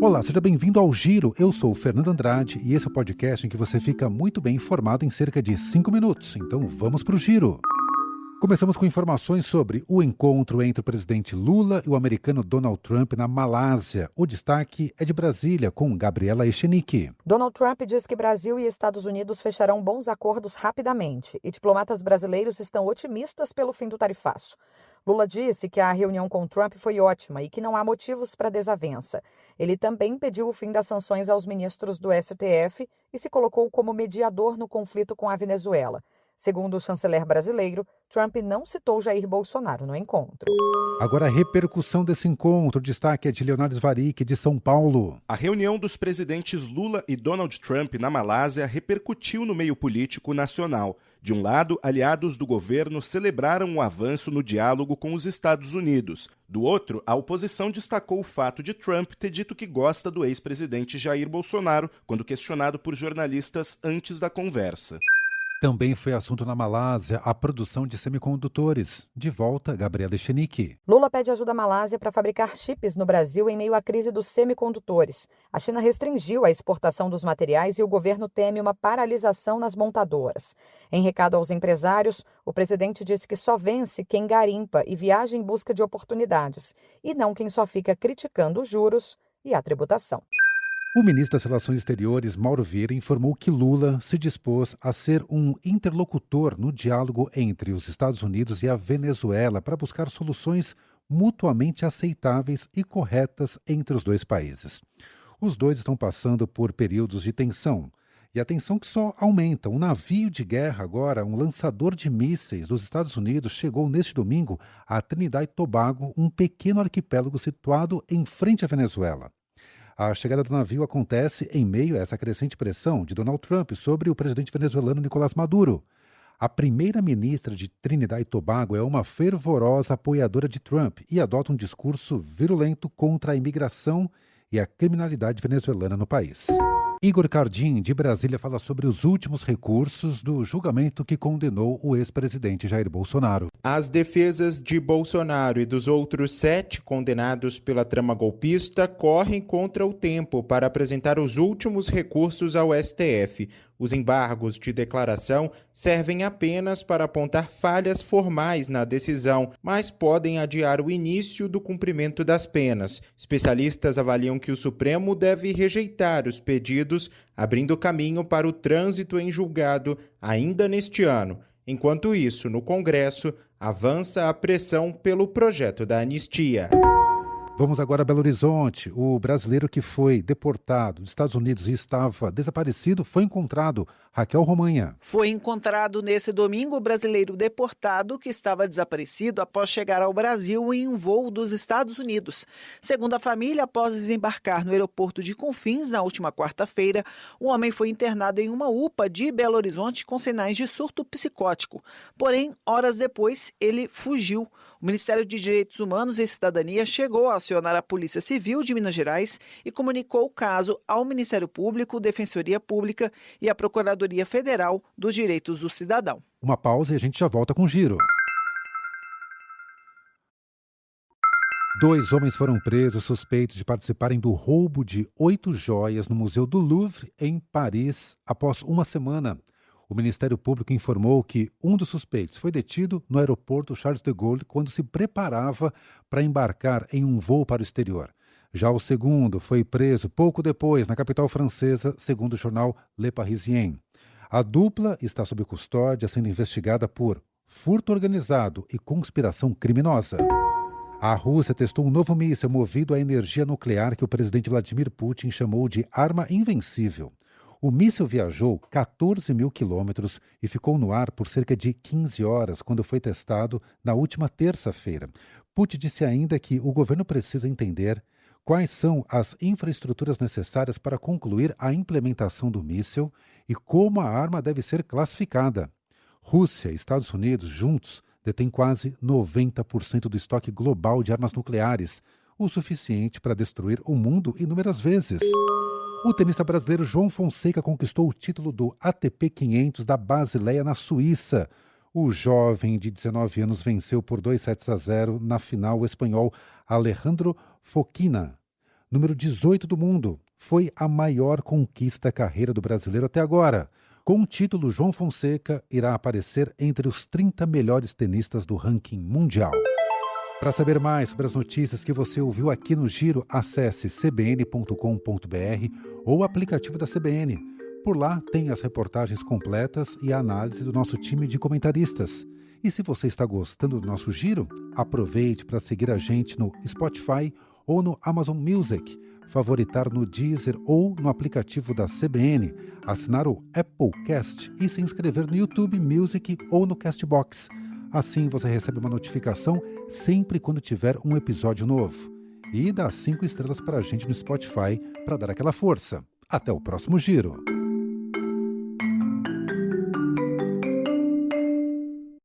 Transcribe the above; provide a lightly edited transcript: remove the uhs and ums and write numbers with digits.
Olá, seja bem-vindo ao Giro. Eu sou o Fernando Andrade e esse é o podcast em que você fica muito bem informado em cerca de 5 minutos. Então vamos para o Giro. Começamos com informações sobre o encontro entre o presidente Lula e o americano Donald Trump na Malásia. O destaque é de Brasília, com Gabriela Echenique. Donald Trump diz que Brasil e Estados Unidos fecharão bons acordos rapidamente e diplomatas brasileiros estão otimistas pelo fim do tarifaço. Lula disse que a reunião com Trump foi ótima e que não há motivos para desavença. Ele também pediu o fim das sanções aos ministros do STF e se colocou como mediador no conflito com a Venezuela. Segundo o chanceler brasileiro, Trump não citou Jair Bolsonaro no encontro. Agora a repercussão desse encontro, o destaque é de Leonardo Svaric, de São Paulo. A reunião dos presidentes Lula e Donald Trump na Malásia repercutiu no meio político nacional. De um lado, aliados do governo celebraram o avanço no diálogo com os Estados Unidos. Do outro, a oposição destacou o fato de Trump ter dito que gosta do ex-presidente Jair Bolsonaro, quando questionado por jornalistas antes da conversa. Também foi assunto na Malásia a produção de semicondutores. De volta, Gabriela Echenique. Lula pede ajuda à Malásia para fabricar chips no Brasil em meio à crise dos semicondutores. A China restringiu a exportação dos materiais e o governo teme uma paralisação nas montadoras. Em recado aos empresários, o presidente disse que só vence quem garimpa e viaja em busca de oportunidades, e não quem só fica criticando os juros e a tributação. O ministro das Relações Exteriores, Mauro Vieira, informou que Lula se dispôs a ser um interlocutor no diálogo entre os Estados Unidos e a Venezuela para buscar soluções mutuamente aceitáveis e corretas entre os dois países. Os dois estão passando por períodos de tensão, e a tensão que só aumenta. Um navio de guerra agora, um lançador de mísseis dos Estados Unidos, chegou neste domingo a Trinidad e Tobago, um pequeno arquipélago situado em frente à Venezuela. A chegada do navio acontece em meio a essa crescente pressão de Donald Trump sobre o presidente venezuelano Nicolás Maduro. A primeira-ministra de Trinidad e Tobago é uma fervorosa apoiadora de Trump e adota um discurso virulento contra a imigração e a criminalidade venezuelana no país. Igor Cardim, de Brasília, fala sobre os últimos recursos do julgamento que condenou o ex-presidente Jair Bolsonaro. As defesas de Bolsonaro e dos outros 7 condenados pela trama golpista correm contra o tempo para apresentar os últimos recursos ao STF. Os embargos de declaração servem apenas para apontar falhas formais na decisão, mas podem adiar o início do cumprimento das penas. Especialistas avaliam que o Supremo deve rejeitar os pedidos, abrindo caminho para o trânsito em julgado ainda neste ano. Enquanto isso, no Congresso, avança a pressão pelo projeto da anistia. Vamos agora a Belo Horizonte. O brasileiro que foi deportado dos Estados Unidos e estava desaparecido foi encontrado. Raquel Romanha. Foi encontrado nesse domingo o brasileiro deportado que estava desaparecido após chegar ao Brasil em um voo dos Estados Unidos. Segundo a família, após desembarcar no aeroporto de Confins na última quarta-feira, o homem foi internado em uma UPA de Belo Horizonte com sinais de surto psicótico. Porém, horas depois, ele fugiu. O Ministério de Direitos Humanos e Cidadania chegou a acionar a Polícia Civil de Minas Gerais e comunicou o caso ao Ministério Público, Defensoria Pública e à Procuradoria Federal dos Direitos do Cidadão. Uma pausa e a gente já volta com o Giro. 2 homens foram presos suspeitos de participarem do roubo de 8 joias no Museu do Louvre, em Paris, após uma semana. O Ministério Público informou que um dos suspeitos foi detido no aeroporto Charles de Gaulle quando se preparava para embarcar em um voo para o exterior. Já o segundo foi preso pouco depois na capital francesa, segundo o jornal Le Parisien. A dupla está sob custódia, sendo investigada por furto organizado e conspiração criminosa. A Rússia testou um novo míssil movido à energia nuclear que o presidente Vladimir Putin chamou de arma invencível. O míssil viajou 14 mil quilômetros e ficou no ar por cerca de 15 horas quando foi testado na última terça-feira. Putin disse ainda que o governo precisa entender quais são as infraestruturas necessárias para concluir a implementação do míssil e como a arma deve ser classificada. Rússia e Estados Unidos, juntos, detêm quase 90% do estoque global de armas nucleares, o suficiente para destruir o mundo inúmeras vezes. O tenista brasileiro João Fonseca conquistou o título do ATP 500 da Basileia, na Suíça. O jovem de 19 anos venceu por 2-0 na final o espanhol Alejandro Fokina. número 18 do mundo. Foi a maior conquista da carreira do brasileiro até agora. Com o título, João Fonseca irá aparecer entre os 30 melhores tenistas do ranking mundial. Para saber mais sobre as notícias que você ouviu aqui no Giro, acesse cbn.com.br ou o aplicativo da CBN. Por lá tem as reportagens completas e a análise do nosso time de comentaristas. E se você está gostando do nosso Giro, aproveite para seguir a gente no Spotify ou no Amazon Music, favoritar no Deezer ou no aplicativo da CBN, assinar o Applecast e se inscrever no YouTube Music ou no Castbox. Assim você recebe uma notificação sempre quando tiver um episódio novo. E dá 5 estrelas para a gente no Spotify para dar aquela força. Até o próximo Giro!